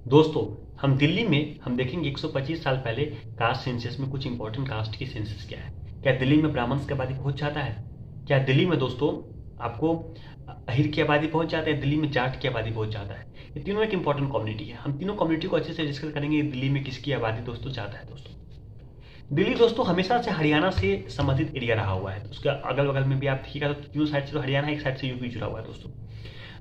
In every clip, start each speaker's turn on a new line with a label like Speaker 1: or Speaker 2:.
Speaker 1: दोस्तों, हम दिल्ली में हम देखेंगे 125 साल पहले कास्ट सेंसस में कुछ इंपॉर्टेंट कास्ट की सेंसस क्या है। क्या दिल्ली में ब्राह्मण्स की आबादी पहुंच जाता है? क्या दिल्ली में दोस्तों आपको अहिर की आबादी पहुंच जाता है? दिल्ली में जाट की आबादी पहुंच जाता है? ये तीनों एक इंपॉर्टेंट कम्युनिटी है। हम तीनों कम्युनिटी को अच्छे से डिस्कस करेंगे। दिल्ली में किसकी आबादी दोस्तों ज़्यादा है? दोस्तों, दिल्ली दोस्तों हमेशा से हरियाणा से संबंधित एरिया रहा हुआ है। उसके अगल बगल में भी आप देखिएगा तो तीनों साइड से तो हरियाणा, एक साइड से यूपी जुड़ा हुआ है। दोस्तों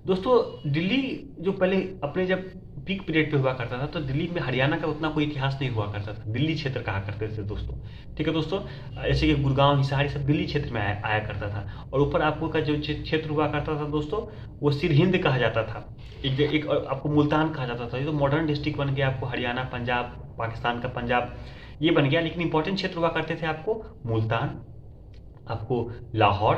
Speaker 1: दोस्तों दिल्ली जो पहले अपने जब पीक पीरियड पे हुआ करता था तो दिल्ली में हरियाणा का उतना कोई इतिहास नहीं हुआ करता था। दिल्ली क्षेत्र कहा करते थे दोस्तों। ठीक है दोस्तों, जैसे कि गुड़गांव, हिसार, सब दिल्ली क्षेत्र में आया करता था। और ऊपर आपको का जो क्षेत्र हुआ करता था दोस्तों, वो सिरहिंद कहा जाता था। एक आपको मुल्तान कहा जाता था। ये तो मॉडर्न डिस्ट्रिक्ट बन गया आपको। हरियाणा, पंजाब, पाकिस्तान का पंजाब ये बन गया। लेकिन इंपॉर्टेंट क्षेत्र हुआ करते थे आपको मुल्तान, आपको लाहौर।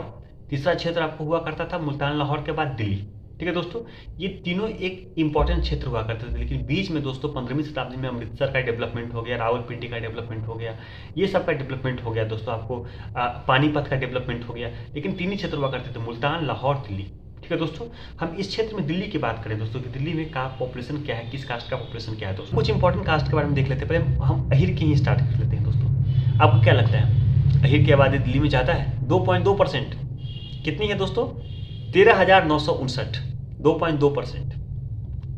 Speaker 1: तीसरा क्षेत्र आपको हुआ करता था मुल्तान, लाहौर के बाद दिल्ली। ठीक है दोस्तों, ये तीनों एक इंपॉर्टेंट क्षेत्र हुआ करते थे। लेकिन बीच में दोस्तों 15वीं शताब्दी में अमृतसर का डेवलपमेंट हो गया, रावलपिंडी का डेवलपमेंट हो गया, ये सब का डेवलपमेंट हो गया दोस्तों। आपको पानीपत का डेवलपमेंट हो गया। लेकिन तीन ही क्षेत्र हुआ करते थे, मुल्तान, लाहौर, दिल्ली। ठीक है दोस्तों, हम इस क्षेत्र में दिल्ली की बात करें दोस्तों कि दिल्ली में का पॉपुलेशन क्या है, किस कास्ट का पॉपुलेशन क्या है दोस्तों। कुछ इंपॉर्टेंट कास्ट के बारे में देख लेते हैं। पहले हम अहिर की ही स्टार्ट कर लेते हैं दोस्तों। आपको क्या लगता है अहिर की आबादी दिल्ली में ज़्यादा है? 2.2%। कितनी है दोस्तों? 13,959, 2.2%।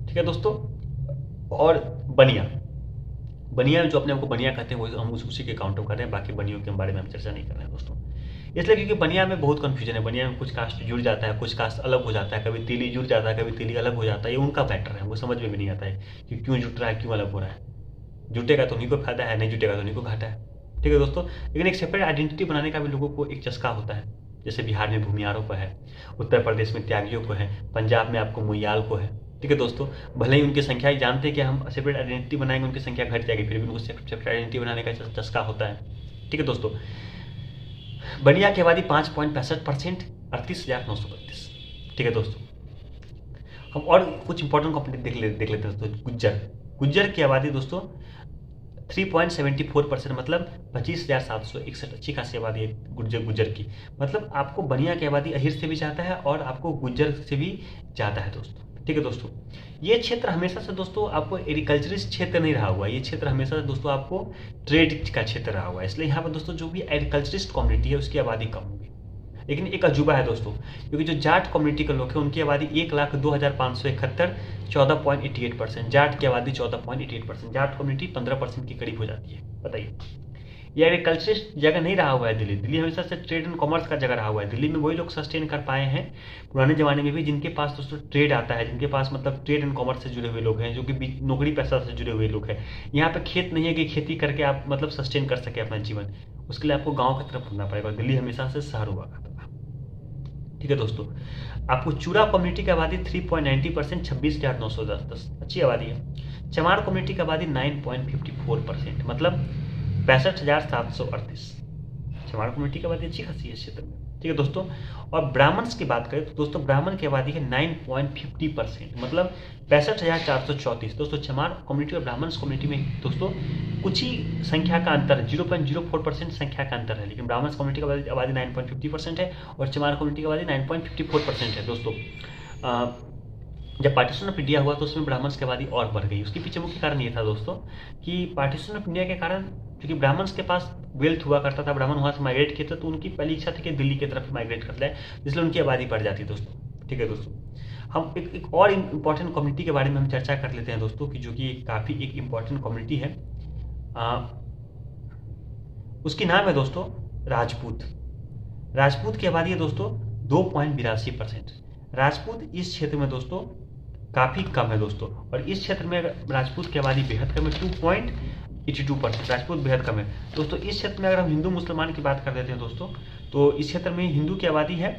Speaker 1: ठीक है दोस्तों। और बनिया, बनिया जो अपने आपको बनिया कहते हैं, वो हम उसी के काउंट कर रहे हैं। बाकी बनियों के बारे में हम चर्चा नहीं कर रहे हैं दोस्तों, इसलिए क्योंकि बनिया में बहुत कन्फ्यूजन है। बनिया में कुछ कास्ट जुड़ जाता है, कुछ कास्ट अलग हो जाता है, कभी तेली जुड़ जाता है, कभी तेली अलग हो जाता है। ये उनका मैटर है, वो समझ में भी नहीं आता है कि क्यों जुट रहा है, क्यों अलग हो रहा है। जुटेगा तो उन्हीं को फायदा है, नहीं जुटेगा तो उन्हीं को घाटा है। ठीक है दोस्तों, लेकिन एक सेपरेट आइडेंटिटी बनाने का भी लोगों को एक चस्का होता है। जैसे बिहार में भूमियारों को है, उत्तर प्रदेश में त्यागियों को है, पंजाब में आपको मुयाल को है। ठीक है दोस्तों, भले ही उनकी संख्या जानते हैं कि हम सेपरेट आइडेंटिटी बनाएंगे उनकी संख्या घट जाएगी, फिर भी उनको सेपरेट आइडेंटिटी बनाने का चस्का होता है। ठीक है दोस्तों, बनिया की आबादी 5.65%, 38,932। ठीक है दोस्तों, हम और कुछ इंपॉर्टेंट कॉम्पोनेंट देख लेते हैं दोस्तों। गुज्जर, गुज्जर की आबादी दोस्तों 3.74%, मतलब 25,761। अच्छी खासी आबादी है गुज्जर की। मतलब आपको बनिया की आबादी अहिर से भी ज़्यादा है और आपको गुज्जर से भी ज़्यादा है दोस्तों। ठीक है दोस्तों, ये क्षेत्र हमेशा से दोस्तों आपको एग्रीकल्चरिस्ट क्षेत्र नहीं रहा हुआ है। ये क्षेत्र हमेशा से दोस्तों आपको ट्रेड का क्षेत्र रहा हुआ है। इसलिए यहाँ पर दोस्तों जो भी एग्रीकल्चरिस्ट कम्युनिटी है उसकी आबादी कम होगी। लेकिन एक अजूबा है दोस्तों, क्योंकि जो जाट कम्युनिटी के लोग हैं उनकी आबादी 1,02,571, 14.88%। जाट की आबादी 14.88%। जाट कम्युनिटी 15% के करीब हो जाती है। बताइए, ये एग्रीकल्चरिस्ट जगह नहीं रहा हुआ है दिल्ली। दिल्ली हमेशा से ट्रेड एंड कॉमर्स का जगह रहा हुआ है। दिल्ली में वही लोग सस्टेन कर पाए हैं पुराने जमाने में भी जिनके पास दोस्तों ट्रेड आता है, जिनके पास मतलब ट्रेड एंड कॉमर्स से जुड़े हुए लोग हैं, जो कि नौकरी पेशा से जुड़े हुए लोग हैं। यहाँ पे खेत नहीं है कि खेती करके आप मतलब सस्टेन कर सके अपना जीवन। उसके लिए आपको गाँव की तरफ मुड़ना पड़ेगा। दिल्ली हमेशा से शहर हुआ करता था। ठीक है दोस्तों, आपको चूरा कम्युनिटी की आबादी 3.90%, 26,910। अच्छी आबादी है। चमार कम्युनिटी की आबादी 9.54%, मतलब 65,738। चमार कम्युनिटी की आबादी अच्छी खासी है इस क्षेत्र में। ठीक है दोस्तों, और ब्राह्मण्स की बात करें तो दोस्तों ब्राह्मण की आबादी है 9.50%, मतलब 65,434। दोस्तों चमार कम्युनिटी और ब्राह्मण्स कम्युनिटी में दोस्तों कुछ ही संख्या का अंतर है, 0.04% संख्या का अंतर है। लेकिन ब्राह्मण्स कम्युनिटी की आबादी 9.50% है और चमार कम्युनिटी की आबादी 9.54% है। दोस्तों जब पार्टीशन ऑफ इंडिया हुआ तो उसमें ब्राह्मण्स की आबादी और बढ़ गई। उसके पीछे मुख्य कारण ये था दोस्तों कि पार्टीशन ऑफ इंडिया के कारण, क्योंकि ब्राह्मण्स के पास वेल्थ हुआ करता था, ब्राह्मण वहाँ से माइग्रेट किए थे, तो उनकी पहली इच्छा थी कि दिल्ली की तरफ माइग्रेट कर जाए, इसलिए उनकी आबादी बढ़ जाती है दोस्तों। ठीक है दोस्तों, हम एक और इम्पॉर्टेंट कम्युनिटी के बारे में हम चर्चा कर लेते हैं दोस्तों कि जो कि काफ़ी एक इम्पॉर्टेंट कम्युनिटी है। उसकी नाम है दोस्तों राजपूत। राजपूत की आबादी है दोस्तों 2.82%। राजपूत इस क्षेत्र में दोस्तों काफ़ी कम है दोस्तों, और इस क्षेत्र में राजपूत की आबादी बेहद कम है, 2.82%। राजपूत बेहद कम है दोस्तों। इस क्षेत्र में अगर हम हिंदू मुसलमान की बात कर लेते हैं दोस्तों, तो इस क्षेत्र में हिंदू की आबादी है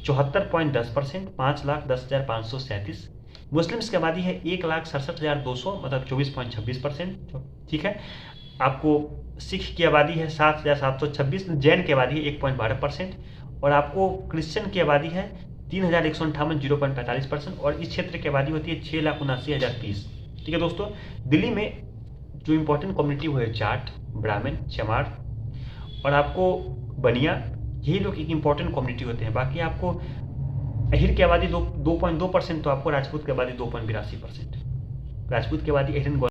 Speaker 1: 74.10%, 5,10,537। मुस्लिम्स की आबादी है 1,67,200, मतलब 24.26%। ठीक है, आपको सिख की आबादी है 7,726, जैन की आबादी है 1.12%, और आपको क्रिश्चियन की आबादी है 3,158, 0.45%, और इस क्षेत्र की आबादी होती है 6,79,030। ठीक है दोस्तों, दिल्ली में जो इंपॉर्टेंट कम्युनिटी वो है जाट, ब्राह्मण, चमार और आपको बनिया। यही लोग एक इंपॉर्टेंट कम्युनिटी होते हैं। बाकी आपको अहिर की आबादी 2.2%, तो आपको राजपूत की आबादी 2.82%। राजपूत के बाद अहिरन